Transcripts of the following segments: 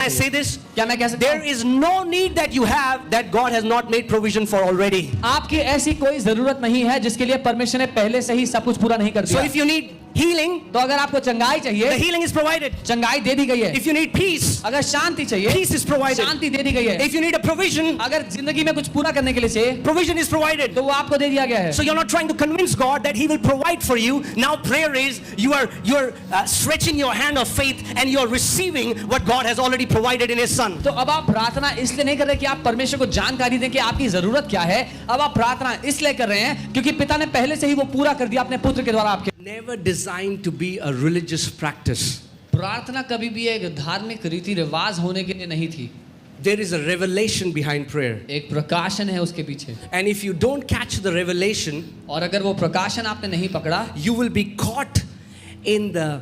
I say this? क्या मैं कह सकता There हूँ? is no need that you have that God has not made provision for already. आपकी ऐसी कोई जरूरत नहीं है जिसके लिए परमेश्वर ने पहले से ही सब कुछ पूरा नहीं कर So दिया। if you need healing, तो अगर आपको चंगाई the चाहिए, healing is provided. चंगाई दे दी गई है। If you need peace, अगर शांति चाहिए, peace is provided. शांति दे दी गई है। If you need a provision, अगर जिंदगी में कुछ पूरा करने के लिए चाहिए, provision is provided. तो वो आपको दे दिया गया है। So you're not trying to convince God that He will provide for you. Now prayer is you're stretching your hand of faith and you're receiving what God has already provided in His Son. तो अब आप प्रार्थना इसलिए नहीं कर रहे कि आप परमेश्वर को जानकारी दें कि आपकी जरूरत क्या है। अब आप प्रार्थना इसलिए कर रहे हैं क्योंकि पिता ने पहले से ही वो पूरा कर दिया अपने पुत्र के द्वारा आपके। Never designed to be a religious practice. प्रार्थना कभी भी एक धार्मिक रीति रिवाज होने के लिए नहीं थी। There is a revelation behind prayer. एक प्रकाशन है उसके पीछे। And if you don't catch the revelation, और अगर वो प्रकाशन आपने नहीं पकड़ा, you will be caught in the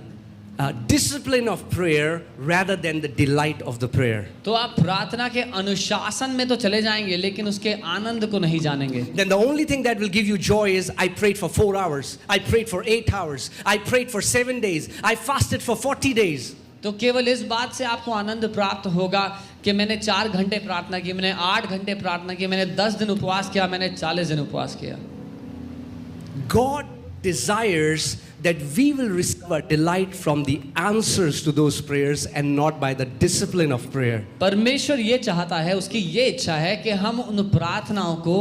discipline of prayer rather than the delight of the prayer. तो आप प्रार्थना के अनुशासन में तो चले जाएंगे लेकिन उसके आनंद को नहीं जानेंगे। Then the only thing that will give you joy is I prayed for 4 hours, I prayed for 8 hours, I prayed for 7 days, I fasted for 40 days. तो केवल इस बात से आपको आनंद प्राप्त होगा कि मैंने 4 घंटे प्रार्थना की, मैंने 8 घंटे प्रार्थना की, मैंने 10 दिन उपवास किया, मैंने 40 दिन उपवास किया। God desires that we will receive a delight from the answers to those prayers and not by the discipline of prayer. परमेश्वर ये चाहता है, उसकी ये इच्छा है कि हम उन प्रार्थनाओं को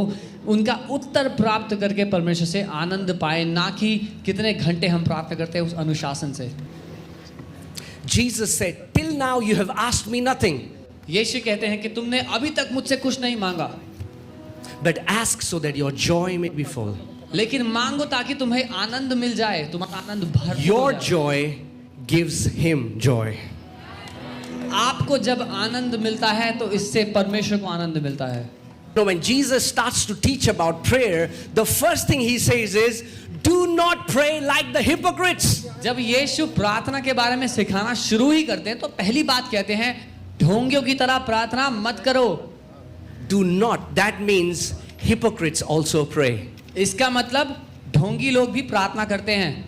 उनका उत्तर प्राप्त करके परमेश्वर से आनंद पाए, ना कि कितने घंटे हम प्रार्थना करते हैं उस अनुशासन से। Jesus said, till now you have asked me nothing, यीशु कहते हैं कि तुमने अभी तक मुझसे कुछ नहीं मांगा, but ask so that your joy may be full. लेकिन मांगो ताकि तुम्हें आनंद मिल जाए, तुम्हारा आनंद भरपूर Your हो जाए। joy gives Him joy. आपको जब आनंद मिलता है तो इससे परमेश्वर को आनंद मिलता है। So when Jesus starts to teach about prayer, the first thing He says is, do not pray like the hypocrites. जब यीशु प्रार्थना के बारे में सिखाना शुरू ही करते हैं तो पहली बात कहते हैं, ढोंगियों की तरह प्रार्थना मत करो। Do not. That means hypocrites also pray. इसका मतलब ढोंगी लोग भी प्रार्थना करते हैं।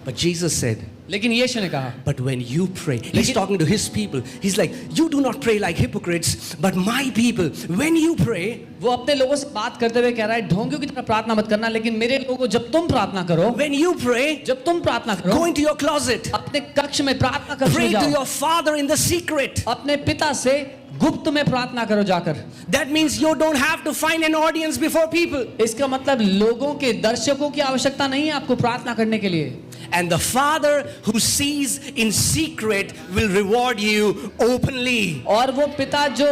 But Jesus said, लेकिन यीशु ने कहा, but when you pray, He's talking to His people. He's like, you do not pray like hypocrites, but my people, when you pray, वो अपने लोगों से बात करते हुए कह रहा है, ढोंगियों की तरह प्रार्थना मत करना, लेकिन मेरे लोगों जब तुम प्रार्थना करो, when you pray, जब तुम प्रार्थना go करो, into your closet, अपने कक्ष में प्रार्थना कर pray to जाओ, your Father in the secret. अपने पिता से गुप्त में प्रार्थना करो जाकर। That means you don't have to find an audience before people. इसका मतलब लोगों के, दर्शकों की आवश्यकता नहीं है आपको प्रार्थना करने के लिए। And the Father who sees in secret will reward you openly. और वो पिता जो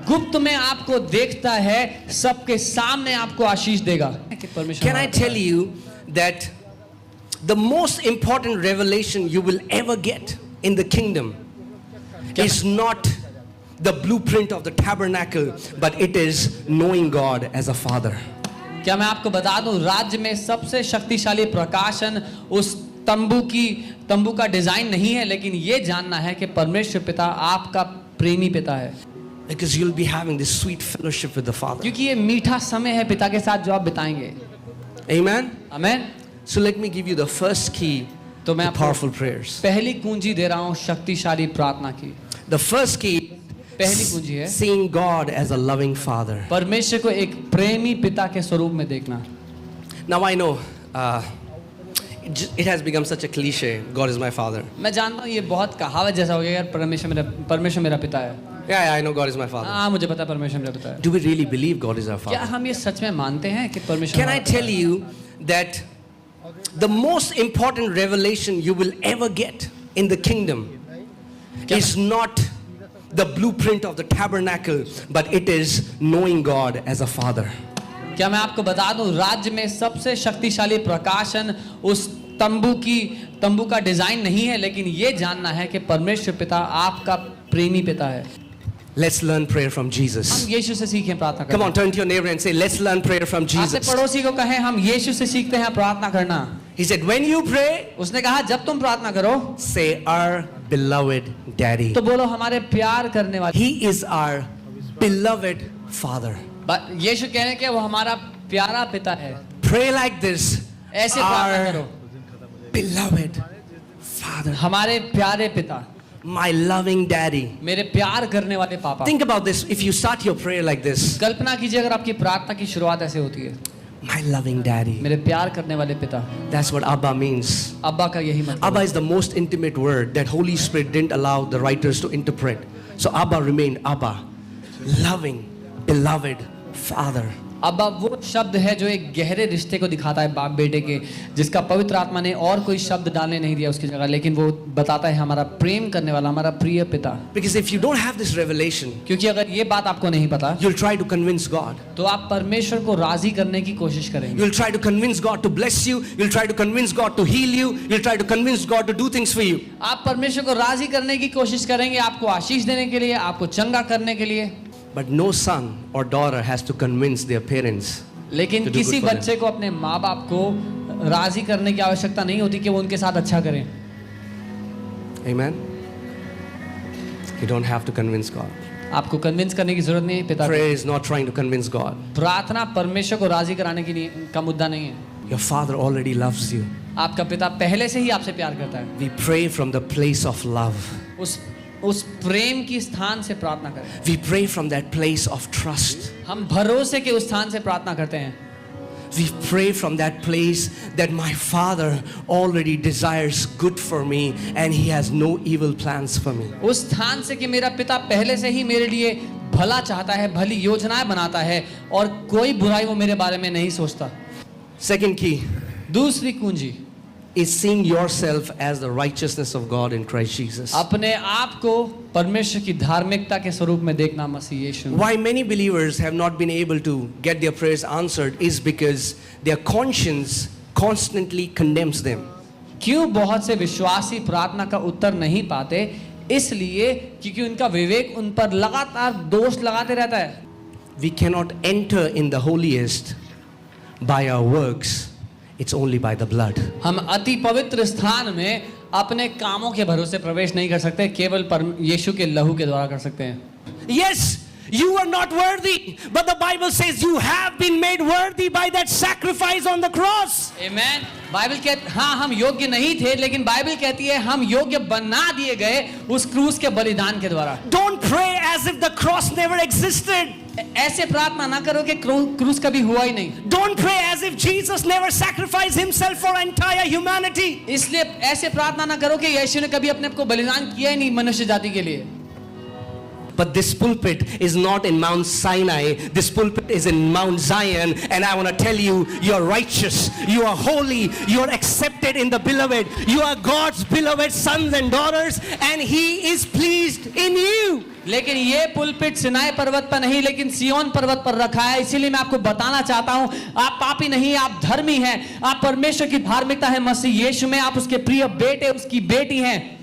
गुप्त में आपको देखता है, सबके सामने आपको आशीष देगा। Can I tell you that the most important revelation you will ever get in the kingdom is not the blueprint of the tabernacle, but it is knowing God as a Father. क्या मैं आपको बता दूं, राज्य में सबसे शक्तिशाली प्रकाशन उस तंबू का डिजाइन नहीं है, लेकिन ये जानना है कि परमेश्वर पिता आपका प्रेमी पिता है। Because you'll be having this sweet fellowship with the Father. क्योंकि ये मीठा समय है पिता के साथ जो आप बिताएंगे। Amen? Amen. So let me give you the first key तो मैं to आपको powerful prayers. पहली कुंजी दे रहा हूँ शक्तिशाली प्रार्थना की। The first key, पहली कुंजी है seeing God as a loving Father. परमेश्वर को एक प्रेमी पिता के स्वरूप में देखना। Now I know it has become such a cliche. God is my Father. मैं जानता हूँ ये बहुत कहावत जैसा हो गया यार, परमेश्वर मेरा पिता है। Yeah, I know God is my Father. हाँ, मुझे पता है परमेश्वर मेरा पिता है। Do we really believe God is our क्या Father? हम ये सच में मानते हैं कि परमेश्वर? Can I tell you that the most important revelation you will ever get in the kingdom is not the blueprint of the tabernacle, but it is knowing God as a Father. क्या मैं आपको बता दूं, राज्य में सबसे शक्तिशाली प्रकाशन उस तंबू का डिजाइन नहीं है, लेकिन ये जानना है कि परमेश्वर पिता आपका प्रेमी पिता है। Let's learn prayer from Jesus. हम यीशु से सीखें प्रार्थना करना। Come on, turn to your neighbor and say, let's learn prayer from अपने Jesus. पड़ोसी को कहें हम यीशु से सीखते हैं प्रार्थना करना। He said, when you pray, उसने कहा जब तुम प्रार्थना करो, say, our beloved Daddy. तो बोलो हमारे प्यार करने वाले। He is our beloved Father. यीशु कह रहे हैं कि वो हमारा प्यारा पिता है। Pray like this. ऐसे प्रार्थना करो, Beloved Father. हमारे प्यारे पिता। My loving daddy. मेरे प्यार करने वाले पापा। Think about this. If you start your prayer like this, कल्पना कीजिए अगर आपकी प्रार्थना की शुरुआत ऐसे होती है, my loving daddy. मेरे प्यार करने वाले पिता। That's what Abba means. अब्बा का यही मतलब Abba is the most intimate word that Holy Spirit didn't allow the writers to interpret. So Abba remained Abba, loving, beloved Father. अब्बा वो शब्द है जो एक गहरे रिश्ते को दिखाता है बाप बेटे के, जिसका पवित्र आत्मा ने और कोई शब्द डालने नहीं दिया उसकी जगह, लेकिन वो बताता है हमारा प्रेम करने वाला, हमारा प्रिय पिता। Because if you don't have this revelation, क्योंकि अगर ये बात आपको नहीं पता you'll try to convince God. तो आप परमेश्वर को राजी करने की कोशिश करेंगे। You'll try to convince God to bless you. You'll try to convince God to heal you. You'll try to convince God to do things for you. आप परमेश्वर को राजी करने की कोशिश करेंगे, आपको आशीष देने के लिए, आपको चंगा करने के लिए। But no son or daughter has to convince their parents. लेकिन to do किसी good for them. बच्चे को अपने माँ बाप को राजी करने की आवश्यकता नहीं होती कि वो उनके साथ अच्छा करें। Amen? You don't have to convince God. आपको कन्विंस करने की जरूरत नहीं है पिता को। Prayer is not trying to convince God. प्रार्थना परमेश्वर को राजी कराने की का मुद्दा नहीं है। Your Father already loves you. आपका पिता पहले से ही आपसे प्यार करता है। We pray from the place of love. उस प्रेम की स्थान से प्रार्थना करें। We pray from that place of trust. हम भरोसे के उस स्थान से प्रार्थना करते हैं। We pray from that place that my Father already desires good for me and He has no evil plans for me. उस स्थान से कि मेरा पिता पहले से ही मेरे लिए भला चाहता है, भली योजनाएं बनाता है और कोई बुराई वो मेरे बारे में नहीं सोचता। Second key दूसरी कुंजी is seeing yourself as the righteousness of God in Christ Jesus. अपने आप को परमेश्वर की धार्मिकता के स्वरूप में देखना मसीह यीशु में। Why many believers have not been able to get their prayers answered is because their conscience constantly condemns them. क्यों बहुत से विश्वासी प्रार्थना का उत्तर नहीं पाते? इसलिए क्योंकि उनका विवेक उन पर लगातार दोष लगाते रहता है। We cannot enter in the holiest by our works. It's only by the blood. हम अति पवित्र स्थान में अपने कामों के भरोसे प्रवेश नहीं कर सकते, केवल यीशु के लहू के द्वारा कर सकते हैं। Yes, you are not worthy, but the Bible says you have been made worthy by that sacrifice on the cross. Amen. Bible कहती हाँ हम योग्य नहीं थे, लेकिन बाइबल कहती है हम योग्य बना दिए गए उस क्रूस के बलिदान के द्वारा। Don't pray as if the cross never existed. ऐसे प्रार्थना ना करो कि क्रूस कभी हुआ ही नहीं। Don't pray as if Jesus never sacrificed himself for entire humanity. इसलिए ऐसे प्रार्थना ना करो कि यीशु ने कभी अपने आप को बलिदान किया ही नहीं मनुष्य जाति के लिए। But this pulpit is not in Mount Sinai. This pulpit is in Mount Zion. And I want to tell you, you are righteous. You are holy. You are accepted in the beloved. You are God's beloved sons and daughters. And He is pleased in you. लेकिन ये pulpit Sinai पर्वत पर नहीं, लेकिन सियोन पर्वत पर रखा है। इसीलिए मैं आपको बताना चाहता हूँ, आप पापी नहीं, आप धर्मी हैं। आप परमेश्वर की धार्मिकता है मसीह यीशु में। आप उसके प्रिय बेटे, उसकी बेटी हैं।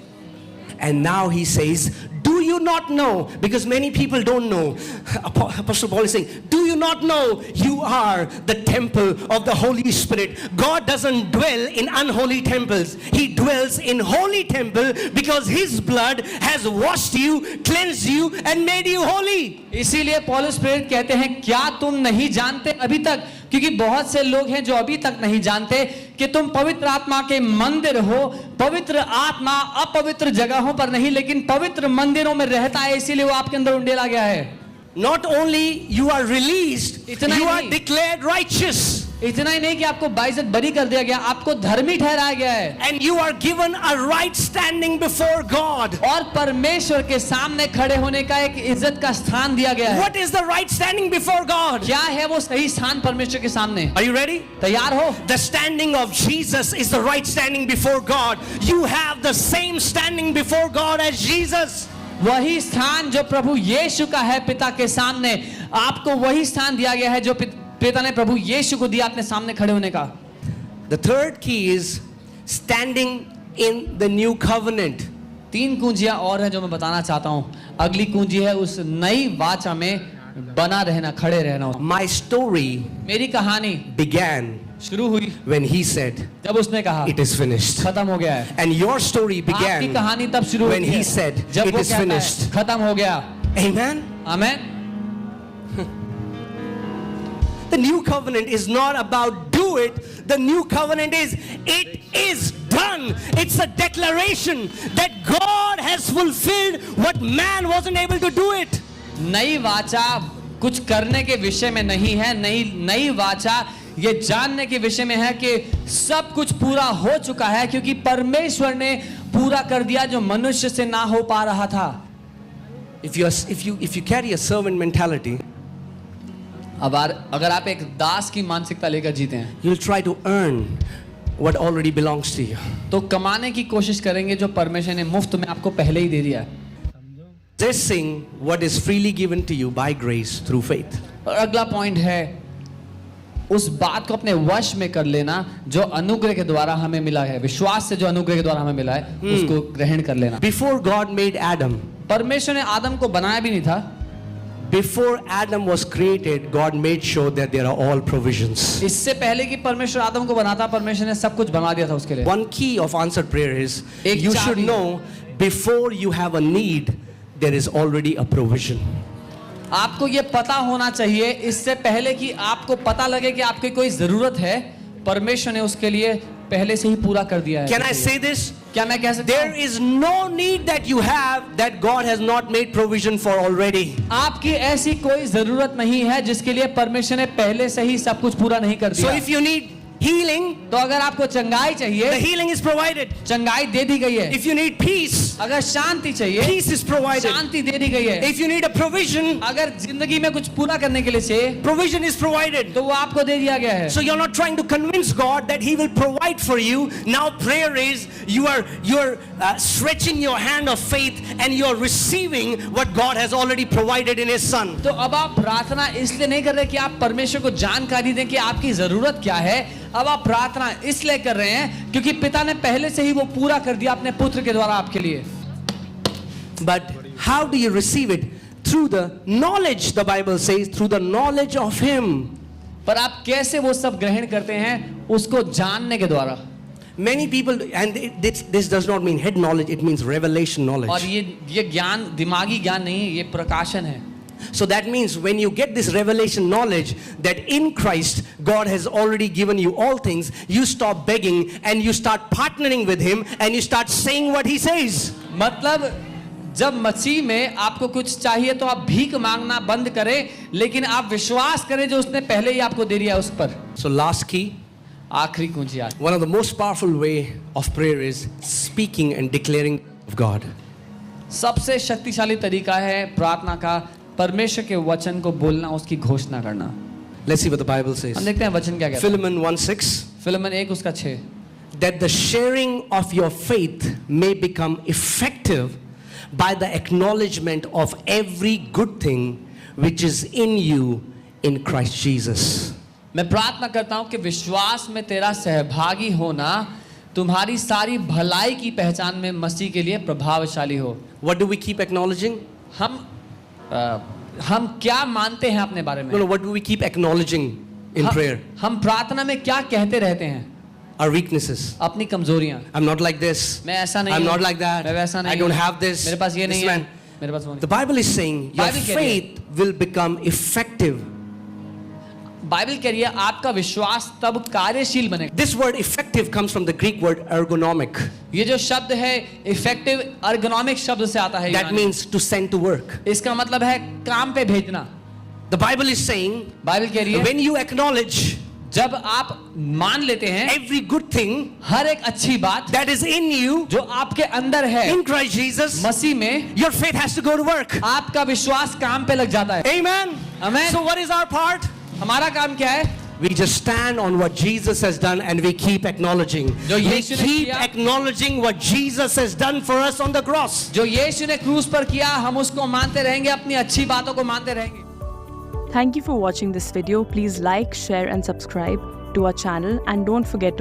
And now He says, do you not know? Because many people don't know. Apostle Paul is saying, do you not know you are the temple of the Holy Spirit? God doesn't dwell in unholy temples. He dwells in holy temple because His blood has washed you, cleansed you and made you holy. इसीलिए पौलुस प्रेरित कहते हैं, क्या तुम नहीं जानते अभी तक? क्योंकि बहुत से लोग हैं जो अभी तक नहीं जानते कि तुम पवित्र आत्मा के मंदिर हो। पवित्र आत्मा अपवित्र जगहों पर नहीं, लेकिन पवित्र मंदिरों में रहता है, इसीलिए वो आपके अंदर उंडेला गया है। Not only you are released, you are declared righteous. इतना ही नहीं कि आपको बाइज्जत बरी कर दिया गया, आपको धर्मी ठहराया गया है। And you are given a right standing before God. और परमेश्वर के सामने खड़े होने का एक इज्जत का स्थान दिया गया है। What is the right standing before God? क्या है वो सही स्थान परमेश्वर के सामने? Are you ready? तैयार हो? The standing of Jesus is the right standing before God. You have the same standing before God as Jesus. वही स्थान जो प्रभु यीशु का है पिता के सामने, आपको वही स्थान दिया गया है जो पिता ने प्रभु यीशु को दिया अपने सामने खड़े होने का। The third key is standing in the new covenant. 3 कुंजियां और हैं जो मैं बताना चाहता हूं। अगली कुंजी है उस नई वाचा में बना रहना, खड़े रहना। My story मेरी कहानी began शुरू हुई when He said, जब उसने कहा it is finished. खत्म हो गया है। And your story आपकी began कहानी तब शुरू when हुई He है said, जब it वो is कहता है, finished. खत्म हो गया। Amen? Amen. The new covenant is not about do it. The new covenant is it is done. It's a declaration that God has fulfilled what man wasn't able to do it. नई वाचा कुछ करने के विषय में नहीं है, नई वाचा ये जानने के विषय में है कि सब कुछ पूरा हो चुका है, क्योंकि परमेश्वर ने पूरा कर दिया जो मनुष्य से ना हो पा रहा था. If you carry a servant mentality, अगर आप एक दास की मानसिकता लेकर जीते हैं, you'll try to earn what already belongs to you. तो कमाने की कोशिश करेंगे जो परमेश्वर ने मुफ्त में आपको पहले ही दे दिया है. Possessing what is freely given to you by grace through faith. और अगला पॉइंट है उस बात को अपने वश में कर लेना जो अनुग्रह के द्वारा हमें मिला है, विश्वास से जो अनुग्रह के द्वारा हमें मिला है उसको ग्रहण कर लेना. Before God made Adam, परमेश्वर ने आदम को बनाया भी नहीं था. before Adam was created, God made sure that there are all provisions. इससे पहले कि परमेश्वर आदम को बनाता, परमेश्वर ने सब कुछ बना दिया था उसके लिए. One key of answered prayer is एक you should चाबी. know before you have a need, there is already a provision. आपको ये पता होना चाहिए इससे पहले कि आपको पता लगे कि आपकी कोई जरूरत है, परमेश्वर ने उसके लिए पहले से ही पूरा कर दिया है. Can I say this? क्या मैं कह सकता There हूं? is no need that you have that God has not made provision for already. आपकी ऐसी कोई जरूरत नहीं है जिसके लिए परमेश्वर ने पहले से ही सब कुछ पूरा नहीं कर So दिया. if you need healing, तो अगर आपको चंगाई the चाहिए, healing is provided. चंगाई दे दी गई है. If you need peace, अगर शांति चाहिए, peace is provided. शांति दे दी गई है. If you need a provision, अगर जिंदगी में कुछ पूरा करने के लिए चाहिए, provision is provided. तो वो आपको दे दिया गया है. So you're not trying to convince God that He will provide for you. Now prayer is you are stretching your hand of faith and you're receiving what God has already provided in His Son. तो अब आप प्रार्थना इसलिए नहीं कर रहे कि आप परमेश्वर को जानकारी दें कि आपकी जरूरत क्या है. अब आप प्रार्थना इसलिए कर रहे हैं क्योंकि पिता ने पहले से ही वो पूरा कर दिया अपने पुत्र के द्वारा आपके लिए. But how do you receive it? Through the knowledge, the Bible says, through the knowledge of Him. पर आप कैसे वो सब ग्रहण करते हैं? उसको जानने के द्वारा. Many people, and this does not mean head knowledge, it means revelation knowledge. और ये ज्ञान दिमागी ज्ञान नहीं है, ये प्रकाशन है. So that means when you get this revelation knowledge that in Christ God has already given you all things, you stop begging and you start partnering with Him and you start saying what He says. मतलब जब मसीह में आपको कुछ चाहिए तो आप भीख मांगना बंद करें, लेकिन आप विश्वास करें जो उसने पहले ही आपको दे दिया उस पर. So last key, आखिरी कुंजी आज. one of the most powerful way of prayer is speaking and declaring of God. सबसे शक्तिशाली तरीका है प्रार्थना का परमेश्वर के वचन को बोलना, उसकी घोषणा करना. Let's see what the Bible says. हम देखते हैं वचन क्या कहता है. Philemon 1:6. फिलिमन 1 उसका 6. That the sharing of your faith may become effective by the acknowledgement of every good thing which is in you in Christ Jesus. मैं प्रार्थना करता हूं कि विश्वास में तेरा सहभागी होना तुम्हारी सारी भलाई की पहचान में मसीह के लिए प्रभावशाली हो. What do we keep acknowledging? हम क्या मानते हैं अपने बारे में? No, what do we keep acknowledging in prayer? हम प्रार्थना में क्या कहते रहते हैं? Our weaknesses. अपनी कमजोरियां. I'm not like this. मैं ऐसा नहीं I'm हूं. not like that. मैं वैसा नहीं I don't हूं. have this. मेरे पास ये This नहीं है. man. मेरे पास वो नहीं. The Bible is saying your Bible कह रही है. faith will become effective. Bible कह रही है आपका विश्वास तब कार्यशील बनेगा. This word effective comes from the Greek word ergonomic. ये जो शब्द है इफेक्टिव अर्गोनॉमिक शब्द से आता है. That means to send to work. इसका मतलब है काम पे भेजना. The Bible is saying Bible कह रही है when you acknowledge जब आप मान लेते हैं every good thing हर एक अच्छी बात that is in you जो आपके अंदर है in Christ Jesus, मसीह में, your faith has to go to work. आपका विश्वास काम पे लग जाता है. Amen. Amen. So what is our part? हमारा काम क्या है? We just stand on what Jesus has done and we keep acknowledging. जो We यीशु ने keep किया, acknowledging what Jesus has done for us on the cross. जो यीशु ने क्रूस पर किया हम उसको मानते रहेंगे, अपनी अच्छी बातों को मानते रहेंगे. Thank you for watching this video. Please like, share and subscribe to our channel and don't forget to